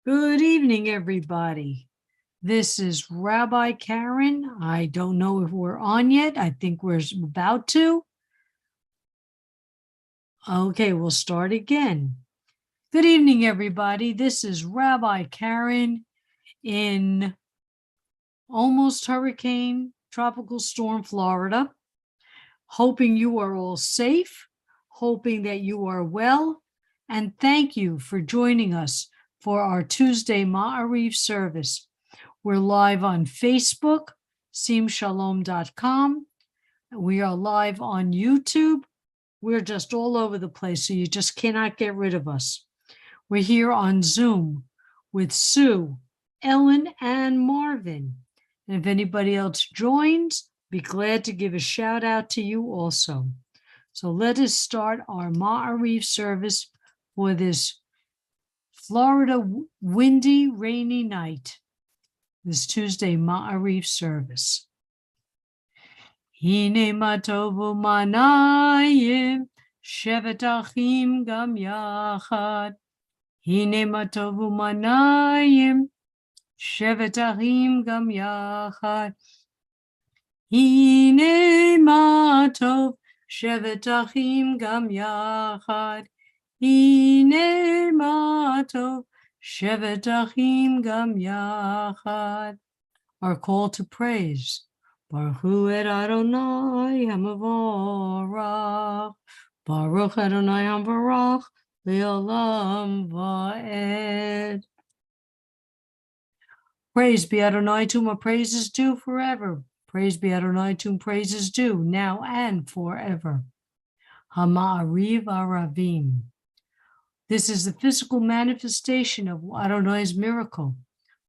Good evening, everybody. This is Rabbi Karen. I don't know if we're on yet. I think we're about to. Okay, we'll start again. Good evening, everybody. This is Rabbi Karen in almost hurricane, tropical storm, Florida. Hoping you are all safe, hoping that you are well, and thank you for joining us for our Tuesday Maariv service. We're live on Facebook, simshalom.com. We are live on YouTube. We're just all over the place, so you just cannot get rid of us. We're here on Zoom with Sue, Ellen, and Marvin. And if anybody else joins, be glad to give a shout out to you also. So let us start our Maariv service for this Florida windy, rainy night, this Tuesday Maariv service. Hine matovu manayim, shevet achim gam yachad. Hine matovu manayim, shevet achim gam yachad. Hine matov, shevet achim gam yachad. Hine matov, shevet achim gam yachad. Our call to praise. Baruch hu et Adonai hamavorach. Baruch Adonai hamavorach le'olam va'ed. Praise be Adonai, to whom praise is due forever. Praise be Adonai, to whom praise is due now and forever. HaMaariv Aravim. This is the physical manifestation of Adonai's miracle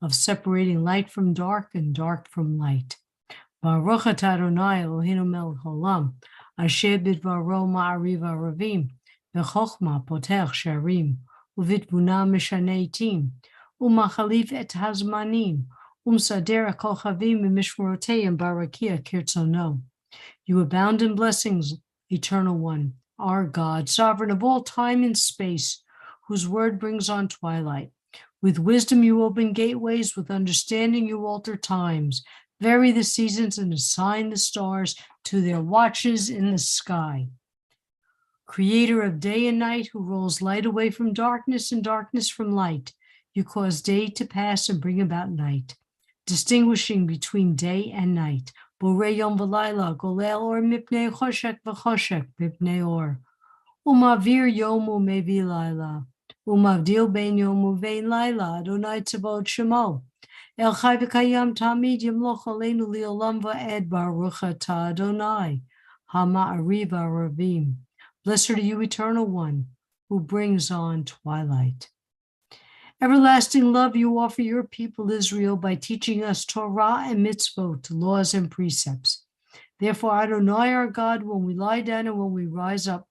of separating light from dark and dark from light. Baruch atah Adonai Eloheinu melech haolam, asher bidvaro ma'ariv aravim, v'chochma potech sharim, uvitbuna mishaneh itim, umachalif et hazmanim, umsader kolchavim v'mishmoroteiim barakia kirtzono. You abound in blessings, Eternal One, our God, sovereign of all time and space, whose word brings on twilight. With wisdom you open gateways, with understanding you alter times, vary the seasons and assign the stars to their watches in the sky. Creator of day and night, who rolls light away from darkness and darkness from light, you cause day to pass and bring about night, distinguishing between day and night. Borei yom v'layla, golel or mipnei choshek v'choshek mipnei or. Umavir yom umevi layla, umavdil ben yom uvein layla, Adonai tzavot shemo. El chai v'kayam tamid yamloch aleinu li'olam va'ed, baruch atah Adonai ha'ma'ariv aravim. Blessed are you, Eternal One, who brings on twilight. Everlasting love you offer your people Israel by teaching us Torah and mitzvot, laws and precepts. Therefore, Adonai our God, when we lie down and when we rise up,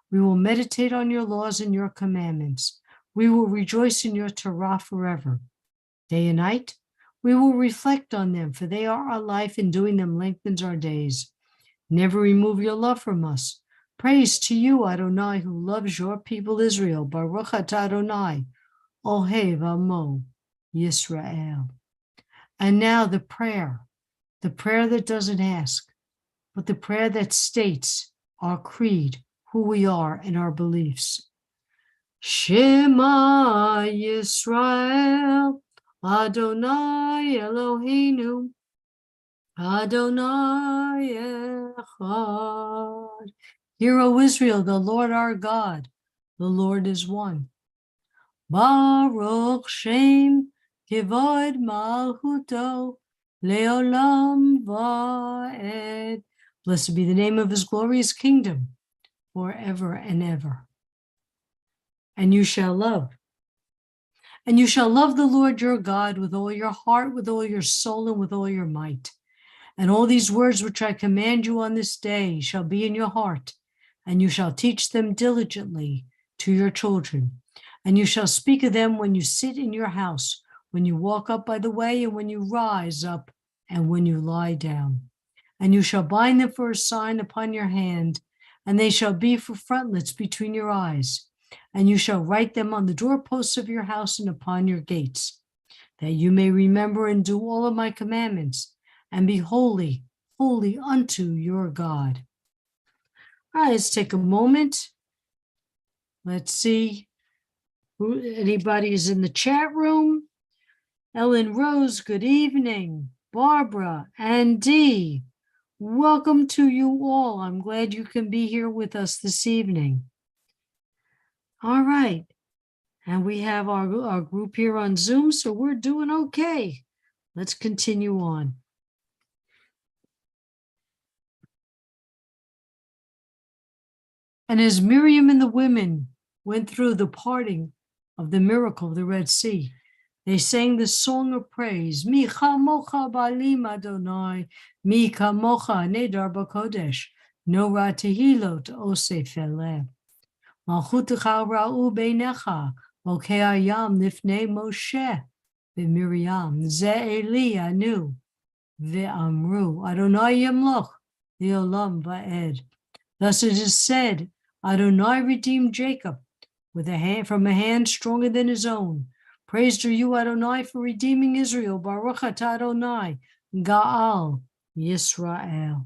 we will meditate on your laws and your commandments. We will rejoice in your Torah forever. Day and night, we will reflect on them, for they are our life, and doing them lengthens our days. Never remove your love from us. Praise to you, Adonai, who loves your people Israel. Baruch atah Adonai, Ohev Amo Yisrael. And now the prayer that doesn't ask, but the prayer that states our creed, who we are, and our beliefs. Shema Yisrael, Adonai Eloheinu, Adonai Echad. Hear, O Israel, the Lord our God, the Lord is one. Baruch Shem Kivod Malchuto Leolam Va'ed. Blessed be the name of his glorious kingdom forever and ever. And you shall love. And you shall love the Lord your God with all your heart, with all your soul, and with all your might. And all these words which I command you on this day shall be in your heart, and you shall teach them diligently to your children. And you shall speak of them when you sit in your house, when you walk up by the way, and when you rise up, and when you lie down. And you shall bind them for a sign upon your hand, and they shall be for frontlets between your eyes. and you shall write them on the doorposts of your house and upon your gates, that you may remember and do all of my commandments, and be holy, holy unto your God. All right, let's take a moment. Let's see who anybody is in the chat room. Ellen Rose, good evening. Barbara and Dee, welcome to you all. I'm glad you can be here with us this evening. All right. And we have our group here on Zoom, so we're doing okay. Let's continue on. And as Miriam and the women went through the parting of the miracle of the Red Sea, they sang the song of praise. Mi chamocha ba'alim Adonai, mi kamocha nedar b'kodesh, nora tehilot osef eleh. Malchutecha ra'u beinecha, mokei hayam nifnei Moshe, v'Miriam, ze Eli anu, ve'amru, Adonai yamloch, le'olam va'ed. Thus it is said, Adonai redeemed Jacob with a hand from a hand stronger than his own. Praised are you, Adonai, for redeeming Israel. Baruch atah Adonai, Ga'al Yisrael.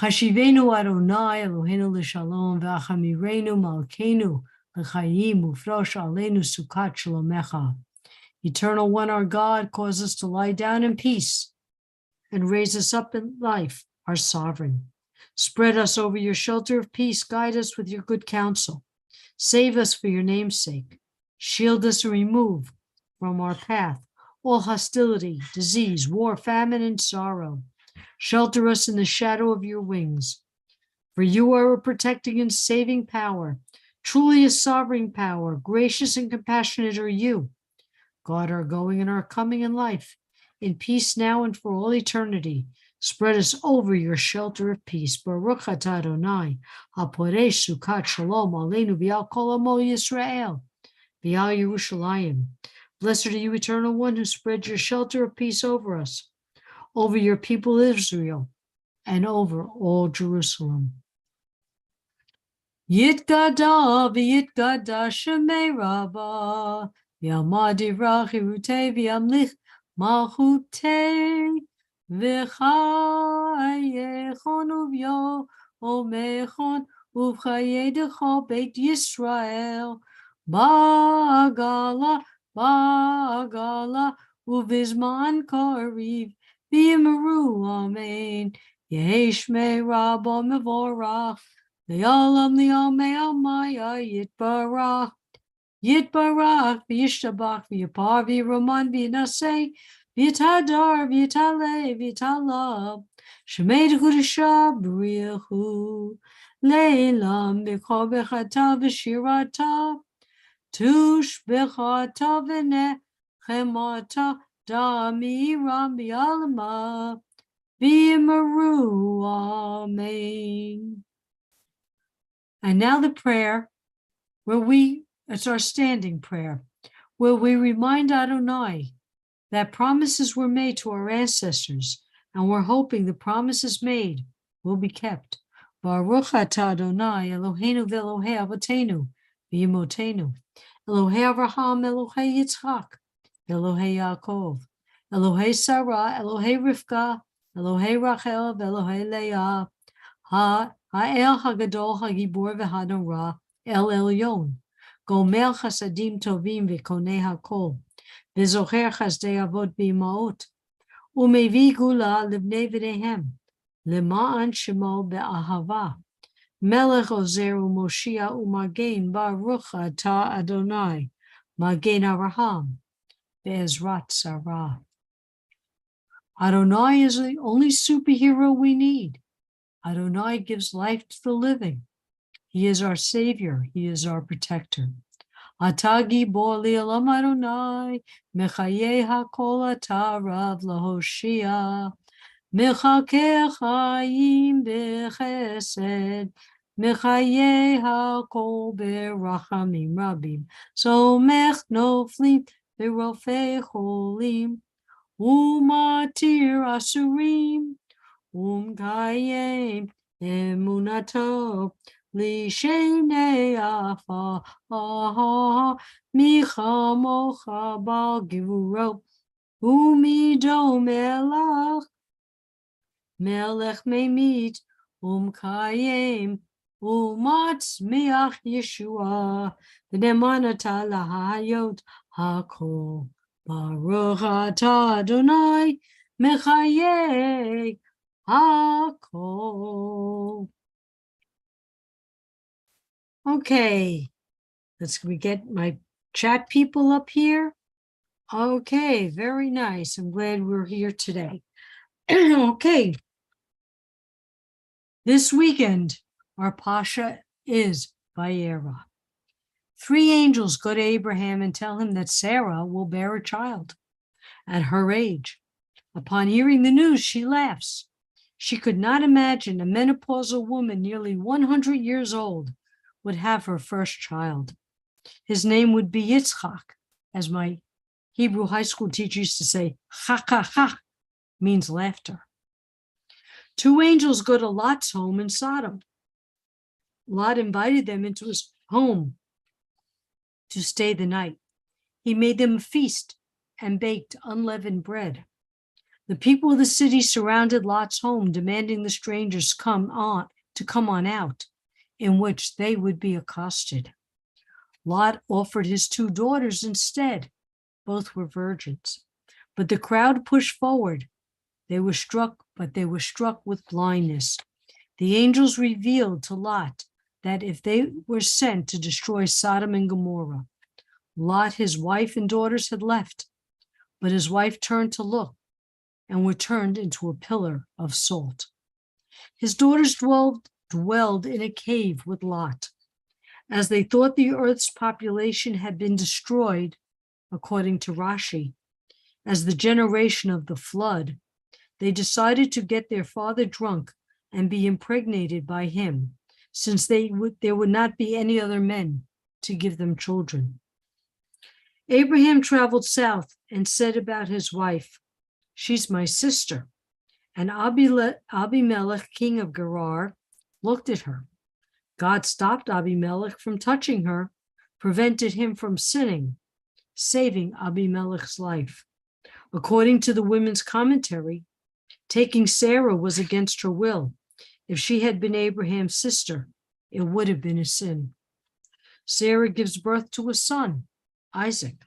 Chashivenu Adonai Eloheinu l'shalom v'achamirenu malkeinu l'chayim ufrosh aleinu sukat shalomecha. Eternal One, our God, cause us to lie down in peace and raise us up in life, our sovereign. Spread us over your shelter of peace. Guide us with your good counsel. Save us for your name's sake. Shield us and remove from our path all hostility, disease, war, famine, and sorrow. Shelter us in the shadow of your wings. For you are a protecting and saving power, truly a sovereign power. Gracious and compassionate are you. God, our going and our coming in life, in peace now and for all eternity. Spread us over your shelter of peace. Baruch atah Adonai, haporesh sukat shalom aleinu v'al kol amo Yisrael, v'al Yerushalayim. Blessed are you, Eternal One, who spread your shelter of peace over us, over your people Israel, and over all Jerusalem. Yitgada v'yitgada shemei Rabbah, v'yamad yivrach Yerutei v'yamlich malchutei. V'chayechon uv'yo omechon uv'chayedecho beit Yisrael ba'agala uv'izman kariv v'yimaru amen yeheshmei rabba mevorach le'olam li'omei amaya yitbarach v'yishtabach v'yapar v'yiraman v'yinaseh V'yitadar, v'yitale, v'yitalab, shemei d'chudasha b'riachu, le'elam b'chol b'chata v'shirata, tush b'chata v'nechemata, da'amiram b'yalama, v'yimaru, amen. And now the prayer, it's our standing prayer, where we remind Adonai that promises were made to our ancestors, and we're hoping the promises made will be kept. Baruch atah Adonai Eloheinu v'Elohei Avotenu v'Imotenu, Elohei Avraham, Elohei Yitzchak, Elohei Yaakov, Elohei Sarah, Elohei Rivka, Elohei Rachel, v'Elohei Leah, Ha'el Hagadol Hagibor v'Hanora, El Elyon, Gomel Chasadim Tovim v'Konei HaKol, V'zocher chasdei avot b'imaot, u'mevi gula livnei v'nehem, lema'an shemo be'ahava, melech ozer u'moshia u'magen baruch atah Adonai, magen Avraham, ve'ezrat Sarah. Adonai is the only superhero we need. Adonai gives life to the living. He is our savior. He is our protector. Ata gibor li'olam Adonai, mechayeh hakol ata rav lahoshia, mechakeh chayim b'chesed, mechayeh hakol berachamim rabim, somech noflim berofei cholim, umatir asurim, umkayem emunato, li shenei afa michamocha bal givuro umido melech memit kayem umatzmiach Yeshua v'nemanata lahayot hakol Baruch atah Adonai mechayei hakol. Okay, let's get my chat people up here. Okay, very nice. I'm glad we're here today. Okay, this weekend, our Pasha is Vayera. 3 angels go to Abraham and tell him that Sarah will bear a child at her age. Upon hearing the news, she laughs. She could not imagine a menopausal woman nearly 100 years old would have her first child. His name would be Yitzchak, as my Hebrew high school teacher used to say, ha, ha, ha, means laughter. 2 angels go to Lot's home in Sodom. Lot invited them into his home to stay the night. He made them a feast and baked unleavened bread. The people of the city surrounded Lot's home, demanding the strangers come on out, in which they would be accosted. Lot offered his 2 daughters instead. Both were virgins. But the crowd pushed forward. They were struck with blindness. The angels revealed to Lot that if they were sent to destroy Sodom and Gomorrah, Lot, his wife and daughters had left, but his wife turned to look and were turned into a pillar of salt. His daughters dwelled in a cave with Lot. As they thought the earth's population had been destroyed, according to Rashi, as the generation of the flood, they decided to get their father drunk and be impregnated by him, since there would not be any other men to give them children. Abraham traveled south and said about his wife, "She's my sister." And Abimelech, king of Gerar, looked at her. God stopped Abimelech from touching her, prevented him from sinning, saving Abimelech's life. According to the women's commentary, taking Sarah was against her will. If she had been Abraham's sister, it would have been a sin. Sarah gives birth to a son, Isaac.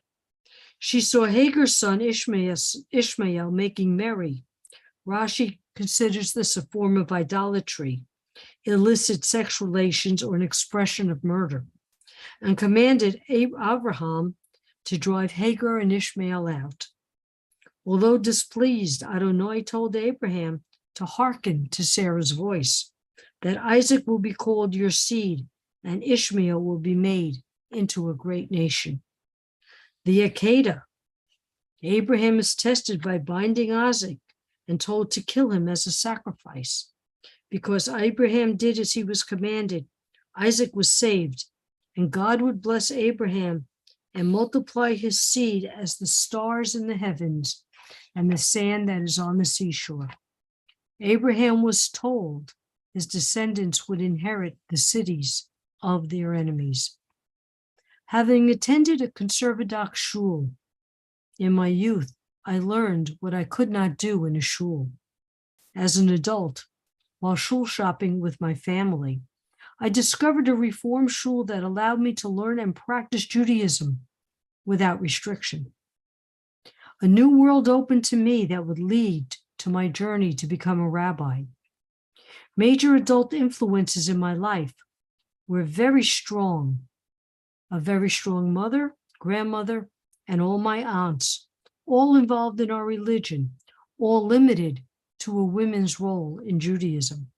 She saw Hagar's son, Ishmael, making merry. Rashi considers this a form of idolatry, illicit sexual relations, or an expression of murder, and commanded Abraham to drive Hagar and Ishmael out. Although displeased, Adonai told Abraham to hearken to Sarah's voice, that Isaac will be called your seed, and Ishmael will be made into a great nation. The Akedah. Abraham is tested by binding Isaac and told to kill him as a sacrifice. Because Abraham did as he was commanded, Isaac was saved, and God would bless Abraham and multiply his seed as the stars in the heavens and the sand that is on the seashore. Abraham was told his descendants would inherit the cities of their enemies. Having attended a conservative shul in my youth, I learned what I could not do in a shul. As an adult, while shul shopping with my family, I discovered a reform shul that allowed me to learn and practice Judaism without restriction. A new world opened to me that would lead to my journey to become a rabbi. Major adult influences in my life were very strong. A very strong mother, grandmother, and all my aunts, all involved in our religion, all limited to a women's role in Judaism.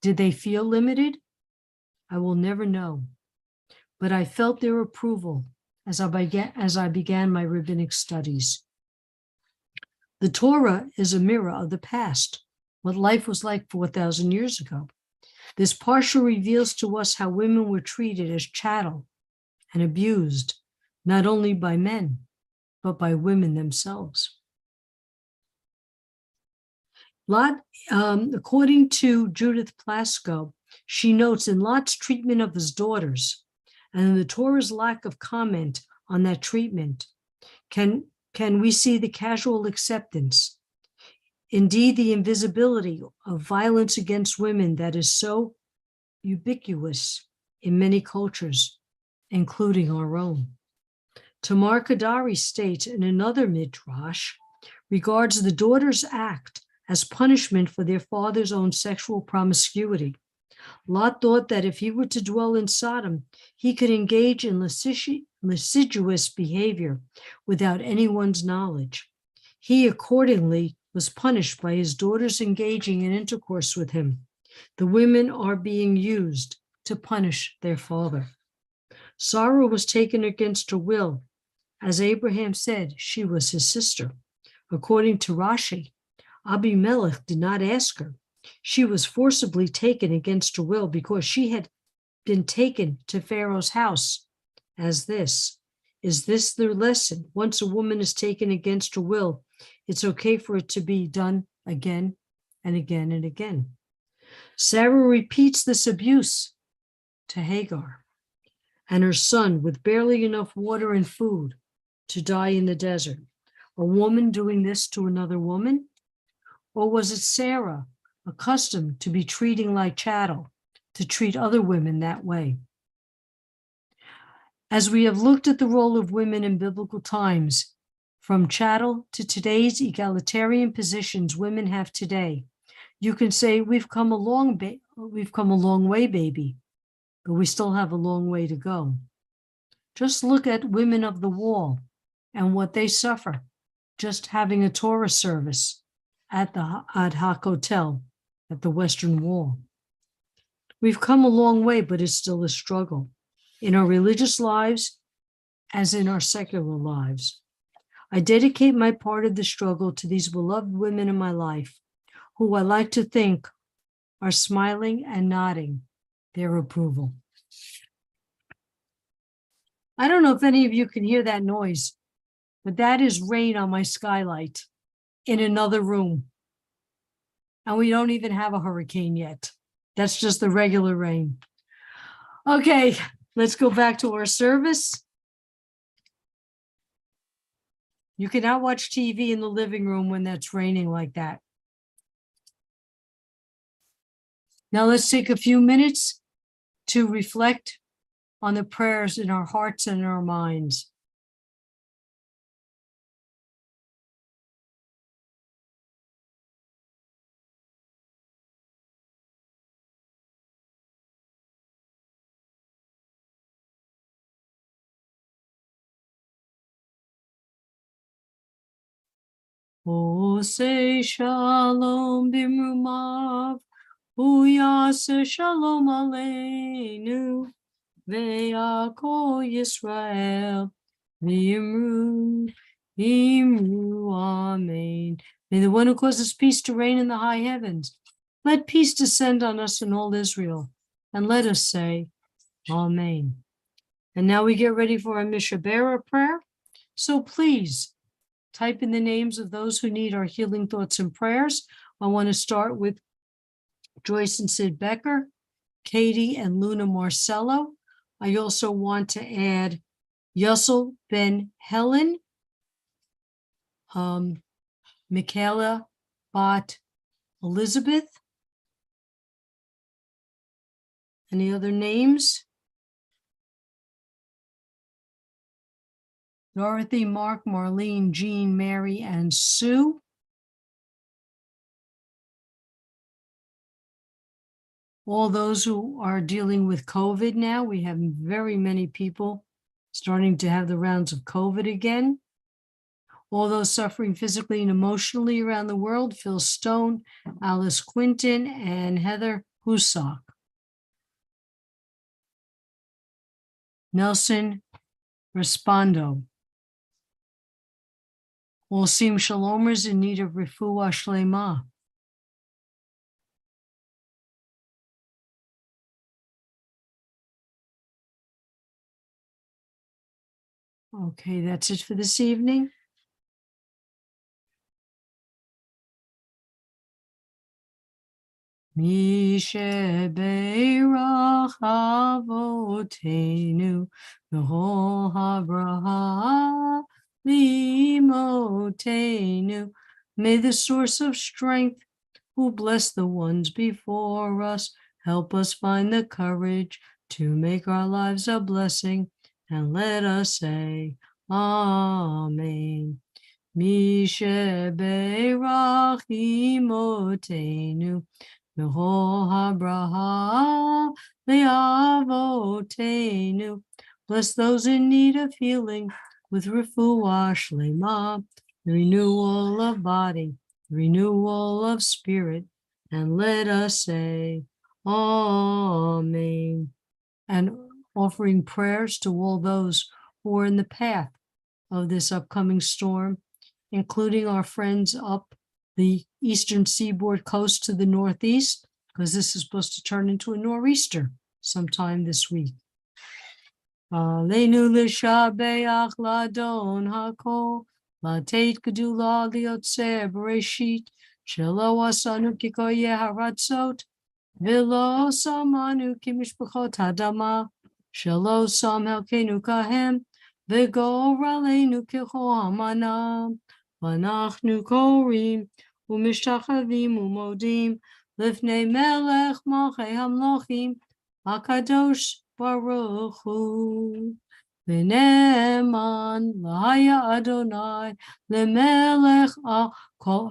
Did they feel limited? I will never know, but I felt their approval as I began my rabbinic studies. The Torah is a mirror of the past, what life was like 4,000 years ago. This parsha reveals to us how women were treated as chattel and abused, not only by men, but by women themselves. According to Judith Plasko, She notes in Lot's treatment of his daughters and in the Torah's lack of comment on that treatment, can we see the casual acceptance, indeed the invisibility of violence against women that is so ubiquitous in many cultures, including our own. Tamar Kadari states in another midrash, regards the daughter's act as punishment for their father's own sexual promiscuity. Lot thought that if he were to dwell in Sodom, he could engage in lascivious behavior without anyone's knowledge. He accordingly was punished by his daughters engaging in intercourse with him. The women are being used to punish their father. Sarah was taken against her will. As Abraham said, she was his sister. According to Rashi, Abimelech did not ask her. She was forcibly taken against her will because she had been taken to Pharaoh's house. Is this the lesson? Once a woman is taken against her will, it's okay for it to be done again and again and again. Sarah repeats this abuse to Hagar and her son with barely enough water and food to die in the desert. A woman doing this to another woman? Or was it Sarah, accustomed to be treating like chattel, to treat other women that way? As we have looked at the role of women in biblical times, from chattel to today's egalitarian positions women have today, you can say we've come a long way, baby, but we still have a long way to go. Just look at women of the wall and what they suffer just having a Torah service at the Ad Hoc Hotel at the Western Wall. We've come a long way, but it's still a struggle in our religious lives as in our secular lives. I dedicate my part of the struggle to these beloved women in my life, who I like to think are smiling and nodding their approval. I don't know if any of you can hear that noise, but that is rain on my skylight in another room. And we don't even have a hurricane yet. That's just the regular rain. Okay, let's go back to our service. You cannot watch TV in the living room when that's raining like that. Now let's take a few minutes to reflect on the prayers in our hearts and in our minds. Oh, say shalom bimrumav, uyase shalom aleinu, ve'ako Yisrael, v'imru, amen. May the one who causes peace to reign in the high heavens, let peace descend on us and all Israel, and let us say, amen. And now we get ready for our Mishabera prayer. So please, type in the names of those who need our healing thoughts and prayers. I want to start with Joyce and Sid Becker, Katie and Luna Marcello. I also want to add Yussel Ben Helen, Michaela Bot Elizabeth. Any other names? Dorothy, Mark, Marlene, Jean, Mary, and Sue. All those who are dealing with COVID now, we have very many people starting to have the rounds of COVID again. All those suffering physically and emotionally around the world, Phil Stone, Alice Quinton, and Heather Husak. Nelson Respondo. All Sim Shalomers in need of Refuah Shlema. Okay, that's it for this evening. Mishe Beirach Avotenu V'Hol Habraha Limotenu. May the source of strength, who bless the ones before us, help us find the courage to make our lives a blessing, and let us say, Amen. Mishe Beirach Imotenu V'Hol Habraha Le'avotenu. Bless those in need of healing with refuah shlema, the renewal of body, the renewal of spirit, and let us say, Amen. And offering prayers to all those who are in the path of this upcoming storm, including our friends up the eastern seaboard coast to the northeast, because this is supposed to turn into a nor'easter sometime this week. Aleinu l'shabeach ladon hakol, lateit gedula liotzer bereshit, shelo asanu kikoye haratzot, v'lo samanu kimishpachot hadama, shelo sam helkenu kahem, v'goraleinu kicho hamanam. V'anachnu korim u'mishtachavim u'modim lifnei melech malchei hamlochim hakadosh baruch hu. V'ne'eman l'haya Adonai lemelech al kol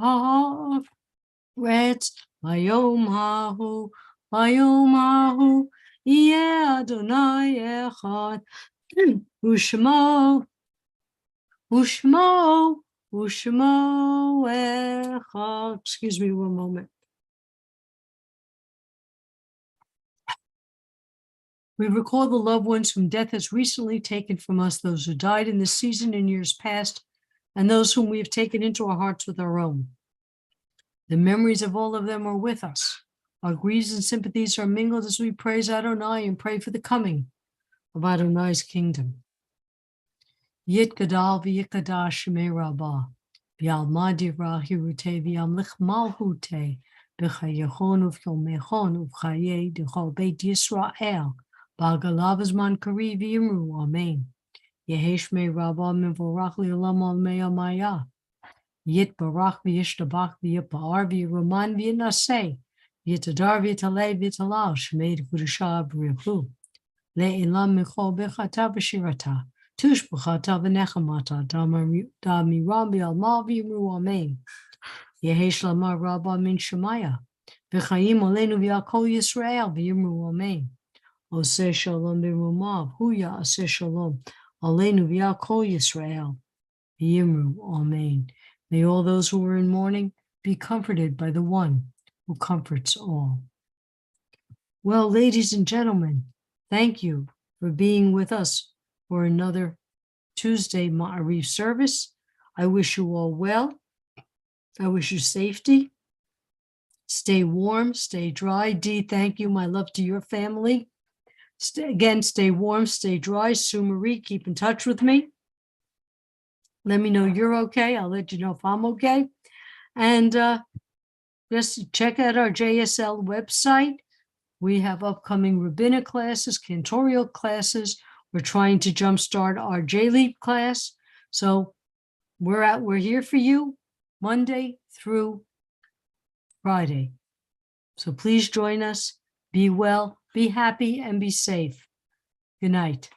haaretz bayom hahu yeh Adonai echad Ushmo echad. Excuse me one moment. We recall the loved ones whom death has recently taken from us, those who died in this season in years past, and those whom we have taken into our hearts with our own. The memories of all of them are with us. Our griefs and sympathies are mingled as we praise Adonai and pray for the coming of Adonai's kingdom. Yit gadal v'yikadash shemei rabbah, v'yalma divra hirute v'yamlich malhute, b'chayechon uv'yomechon uv'chaye d'chol beit Yisrael, b'agalav azman kari v'yimru, amen. Yehi shmei rabbah mevorach li'olam al-mei amaya, yit barach v'yishtabach v'yipa'ar v'yiruman v'yinaseh, v'yitadar v'yitalei v'yitalal, shmei d'kudashah v'rihu, le'ilam michol b'chata v'shirata, Tush b'chata v'nechamata, da miram v'alma v'yimru, amen. Yehi shlama rabba min shemaya, v'chayim olenu v'yakol Yisrael v'yimru, amen. Oseh shalom b'rumav, huya aseh shalom, olenu v'yakol Yisrael v'yimru, amen. May all those who are in mourning be comforted by the one who comforts all. Well, ladies and gentlemen, thank you for being with us for another Tuesday Maariv service. I wish you all well. I wish you safety. Stay warm, stay dry. Dee, thank you. My love to your family. Stay warm, stay dry. Sue Marie, keep in touch with me. Let me know you're okay. I'll let you know if I'm okay. And just check out our JSL website. We have upcoming rabbinic classes, cantorial classes. We're trying to jumpstart our JLEAP class. So we're here for you Monday through Friday. So please join us. Be well, be happy, and be safe. Good night.